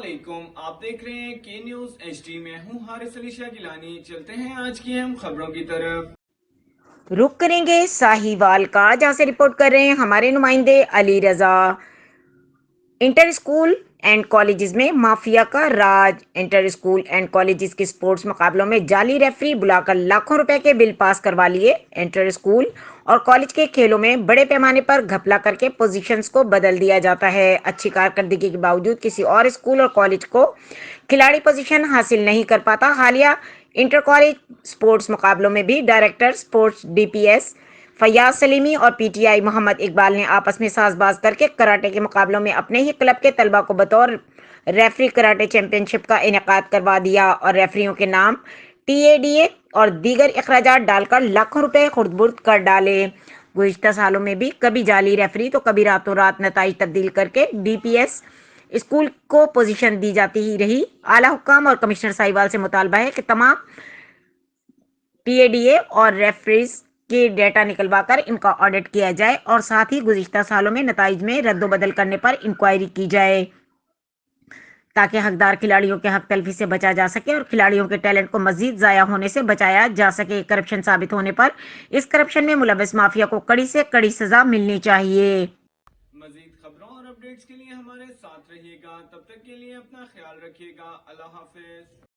वालेकुम, आप देख रहे हैं के न्यूज HD। में हूं हारिस अली शाह गिलानी। चलते हैं आज की अहम खबरों की तरफ। रुक करेंगे साहिवाल का, जहां से रिपोर्ट कर रहे हैं हमारे नुमाइंदे अली रजा। इंटर स्कूल एंड कॉलेजेस में माफिया का राज। इंटर स्कूल एंड कॉलेजेस के स्पोर्ट्स मुकाबलों में जाली रेफरी बुलाकर लाखों रुपए के बिल पास करवा लिए। इंटर स्कूल और कॉलेज के खेलों में बड़े पैमाने पर घपला करके पोजीशंस को बदल दिया जाता है। अच्छी कारकर्दगी के बावजूद किसी और स्कूल और कॉलेज को खिलाड़ी पोजीशन हासिल नहीं कर पाता। हालिया इंटर कॉलेज स्पोर्ट्स मुकाबलों में भी director sports DPS Faiyaz Salimi और PTI मोहम्मद इकबाल ने आपस में साजबाज करके कराटे के मुकाबलों में अपने ही क्लब के तलबा को बतौर रेफरी कराटे चैंपियनशिप का इनेकाद करवा दिया और रेफरियों के नाम TADA और दीगर अखराजात डालकर लाखों रुपए खुर्द-बुर्द कर डाले। गुज़िश्ता सालों में भी कभी जाली रेफरी तो कभी रातों रात नताइज तब्दील करके DPS स्कूल को पोजीशन दी जाती ही रही। आला हुक्काम और कमिश्नर साहिवाल से मुतालबा है कि तमाम TADA और रेफरीज के डेटा निकलवा कर इनका ऑडिट किया जाए और साथ ही गुज़िश्ता सालों में नताइज में रद्दोबदल करने पर इंक्वायरी की जाए, ताकि हकदार खिलाड़ियों के हक तलफी से बचा जा सके और खिलाड़ियों के टैलेंट को मजीद ज़ाया होने से बचाया जा सके। करप्शन साबित होने पर इस करप्शन में मुलव्वस माफिया को कड़ी से कड़ी सजा मिलनी चाहिए। मजीद खबरों और अपडेट्स के लिए हमारे साथ रहिएगा। तब तक के लिए अपना ख्याल रखिएगा। अल्लाह हाफिज।